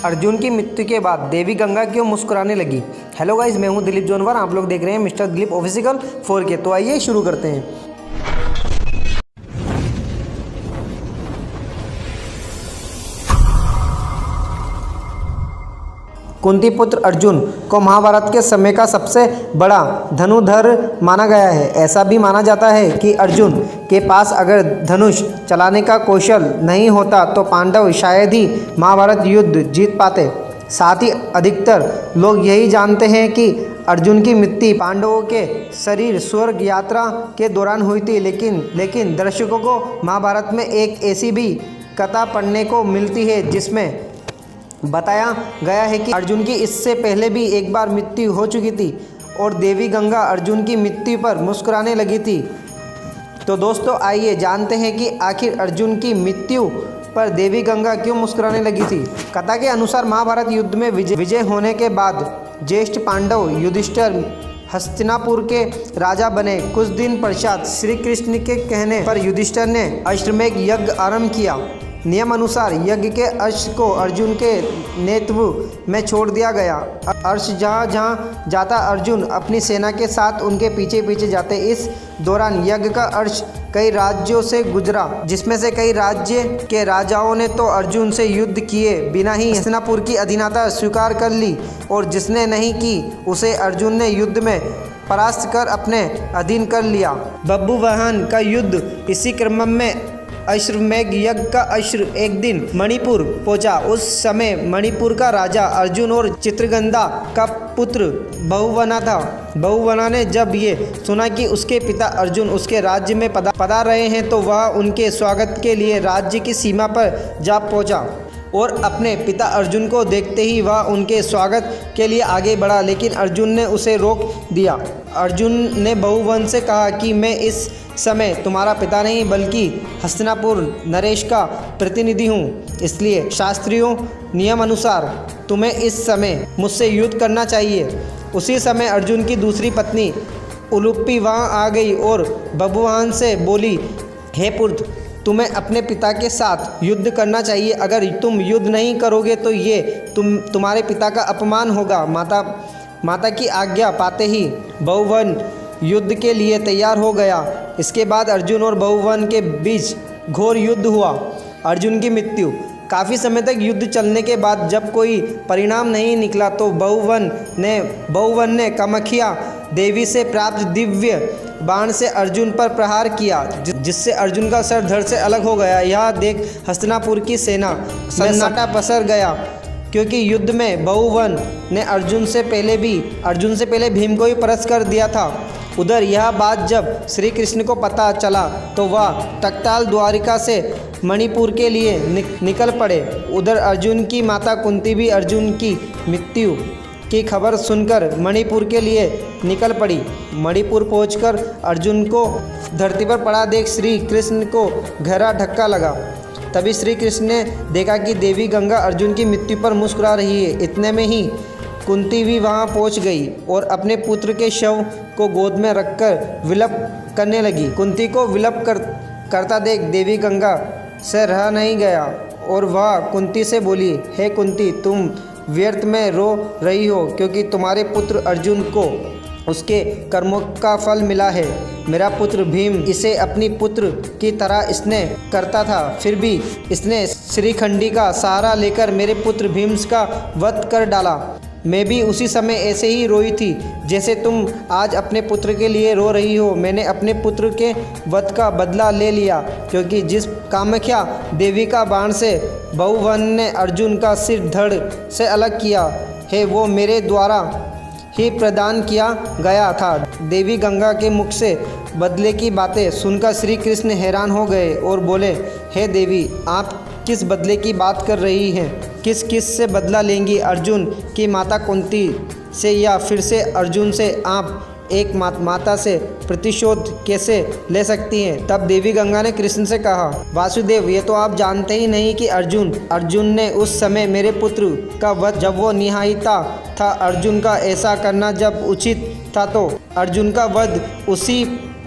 अर्जुन की मृत्यु के बाद देवी गंगा क्यों मुस्कुराने लगी। हेलो गाइस, मैं हूं दिलीप जोनवर। आप लोग देख रहे हैं मिस्टर दिलीप ऑफिशियल 4K। तो आइए शुरू करते हैं। कुंती पुत्र अर्जुन को महाभारत के समय का सबसे बड़ा धनुर्धर माना गया है। ऐसा भी माना जाता है कि अर्जुन के पास अगर धनुष चलाने का कौशल नहीं होता तो पांडव शायद ही महाभारत युद्ध जीत पाते। साथ ही अधिकतर लोग यही जानते हैं कि अर्जुन की मृत्यु पांडवों के शरीर स्वर्ग यात्रा के दौरान हुई थी। लेकिन दर्शकों को महाभारत में एक ऐसी भी कथा पढ़ने को मिलती है जिसमें बताया गया है कि अर्जुन की इससे पहले भी एक बार मृत्यु हो चुकी थी और देवी गंगा अर्जुन की मृत्यु पर मुस्कुराने लगी थी। तो दोस्तों आइए जानते हैं कि आखिर अर्जुन की मृत्यु पर देवी गंगा क्यों मुस्कुराने लगी थी। कथा के अनुसार महाभारत युद्ध में विजय होने के बाद ज्येष्ठ पांडव युधिष्ठिर हस्तिनापुर के राजा बने। कुछ दिन पश्चात श्री कृष्ण के कहने पर युधिष्ठिर ने अश्वमेध यज्ञ आरंभ किया। नियम अनुसार यज्ञ के अश्व को अर्जुन के नेतृत्व में छोड़ दिया गया। अश्व जहाँ जाता अर्जुन अपनी सेना के साथ उनके पीछे पीछे जाते। इस दौरान यज्ञ का अश्व कई राज्यों से गुजरा, जिसमें से कई राज्य के राजाओं ने तो अर्जुन से युद्ध किए बिना ही हस्तिनापुर की अधीनता स्वीकार कर ली और जिसने नहीं की उसे अर्जुन ने युद्ध में परास्त कर अपने अधीन कर लिया। बब्बुवाहन का युद्ध इसी क्रम में अश्वमेध यज्ञ का अश्व एक दिन मणिपुर पहुंचा। उस समय मणिपुर का राजा अर्जुन और चित्रगंधा का पुत्र बहुवना था। बहुवना ने जब ये सुना कि उसके पिता अर्जुन उसके राज्य में पधार रहे हैं तो वह उनके स्वागत के लिए राज्य की सीमा पर जा पहुंचा और अपने पिता अर्जुन को देखते ही वह उनके स्वागत के लिए आगे बढ़ा, लेकिन अर्जुन ने उसे रोक दिया। अर्जुन ने बहुवन से कहा कि मैं इस समय तुम्हारा पिता नहीं बल्कि हस्तिनापुर नरेश का प्रतिनिधि हूँ, इसलिए शास्त्रियों नियम अनुसार तुम्हें इस समय मुझसे युद्ध करना चाहिए। उसी समय अर्जुन की दूसरी पत्नी उलुप्पी वहाँ आ गई और बब्बुवाहन से बोली, हे पुत्र, तुम्हें अपने पिता के साथ युद्ध करना चाहिए। अगर तुम युद्ध नहीं करोगे तो ये तुम्हारे पिता का अपमान होगा। माता की आज्ञा पाते ही बहुवन युद्ध के लिए तैयार हो गया। इसके बाद अर्जुन और बहुवन के बीच घोर युद्ध हुआ। अर्जुन की मृत्यु। काफ़ी समय तक युद्ध चलने के बाद जब कोई परिणाम नहीं निकला तो बहुवन ने कामाख्या देवी से प्राप्त दिव्य बाण से अर्जुन पर प्रहार किया, जिससे अर्जुन का सर धड़ से अलग हो गया। यह देख हस्तिनापुर की सेना सन्नाटा पसर गया, क्योंकि युद्ध में बहुवन ने अर्जुन से पहले भीम को ही परास्त कर दिया था। उधर यह बात जब श्री कृष्ण को पता चला तो वह तत्काल द्वारिका से मणिपुर के लिए निकल पड़े। उधर अर्जुन की माता कुंती भी अर्जुन की मृत्यु की खबर सुनकर मणिपुर के लिए निकल पड़ी। मणिपुर पहुंचकर अर्जुन को धरती पर पड़ा देख श्री कृष्ण को गहरा धक्का लगा। तभी श्री कृष्ण ने देखा कि देवी गंगा अर्जुन की मृत्यु पर मुस्कुरा रही है। इतने में ही कुंती भी वहां पहुंच गई और अपने पुत्र के शव को गोद में रखकर विलप करने लगी। कुंती को विलप करता देख देवी गंगा से रहा नहीं गया और वह कुंती से बोली, हे कुंती, तुम व्यर्थ में रो रही हो, क्योंकि तुम्हारे पुत्र अर्जुन को उसके कर्मों का फल मिला है। मेरा पुत्र भीम इसे अपनी पुत्र की तरह स्नेह करता था, फिर भी इसने श्रीखंडी का सहारा लेकर मेरे पुत्र भीम का वध कर डाला। मैं भी उसी समय ऐसे ही रोई थी जैसे तुम आज अपने पुत्र के लिए रो रही हो। मैंने अपने पुत्र के वध का बदला ले लिया, क्योंकि जिस कामाख्या देवी का बाण से बहुवन ने अर्जुन का सिर धड़ से अलग किया है वो मेरे द्वारा ही प्रदान किया गया था। देवी गंगा के मुख से बदले की बातें सुनकर श्री कृष्ण हैरान हो गए और बोले, हे देवी, आप किस बदले की बात कर रही हैं? किस से बदला लेंगी? अर्जुन की माता कुंती से या फिर से अर्जुन से? आप एक माता से प्रतिशोध कैसे ले सकती हैं? तब देवी गंगा ने कृष्ण से कहा, वासुदेव, ये तो आप जानते ही नहीं कि अर्जुन ने उस समय मेरे पुत्र का वध जब वो निहायता था। अर्जुन का ऐसा करना जब उचित था तो अर्जुन का वध उसी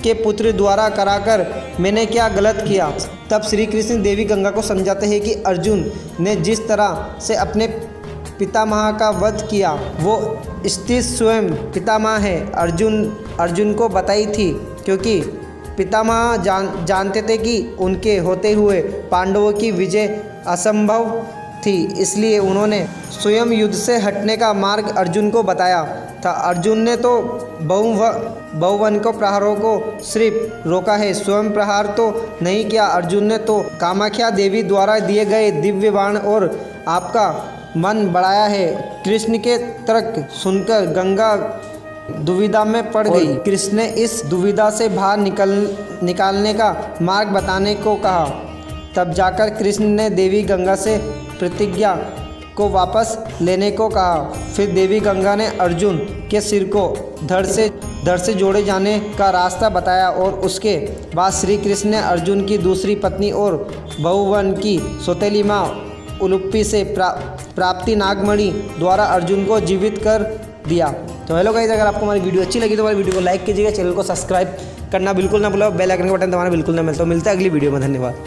उसके पुत्र द्वारा कराकर मैंने क्या गलत किया। तब श्री कृष्ण देवी गंगा को समझाते हैं कि अर्जुन ने जिस तरह से अपने पितामह का वध किया वो स्थिति स्वयं पितामह है अर्जुन को बताई थी, क्योंकि पितामह जानते थे कि उनके होते हुए पांडवों की विजय असंभव थी, इसलिए उन्होंने स्वयं युद्ध से हटने का मार्ग अर्जुन को बताया था। अर्जुन ने तो बहुवन को प्रहारों को सिर्फ रोका है, स्वयं प्रहार तो नहीं किया। अर्जुन ने तो कामाख्या देवी द्वारा दिए गए दिव्य बाण और आपका मन बढ़ाया है। कृष्ण के तर्क सुनकर गंगा दुविधा में पड़ गई। कृष्ण ने इस दुविधा से बाहर निकालने का मार्ग बताने को कहा। तब जाकर कृष्ण ने देवी गंगा से प्रतिज्ञा को वापस लेने को कहा। फिर देवी गंगा ने अर्जुन के सिर को धड़ से जोड़े जाने का रास्ता बताया और उसके बाद श्री कृष्ण ने अर्जुन की दूसरी पत्नी और बहुवन की सौतेली माँ उलुप्पी से प्राप्ति नागमणि द्वारा अर्जुन को जीवित कर दिया। तो हेलो गाइस, अगर आपको हमारी वीडियो अच्छी लगी तो हमारी वीडियो को लाइक कीजिएगा, चैनल को सब्सक्राइब करना बिल्कुल ना भूलो, बेल आइकन का बटन दबाना बिल्कुल ना मिलता है अगली वीडियो में। धन्यवाद।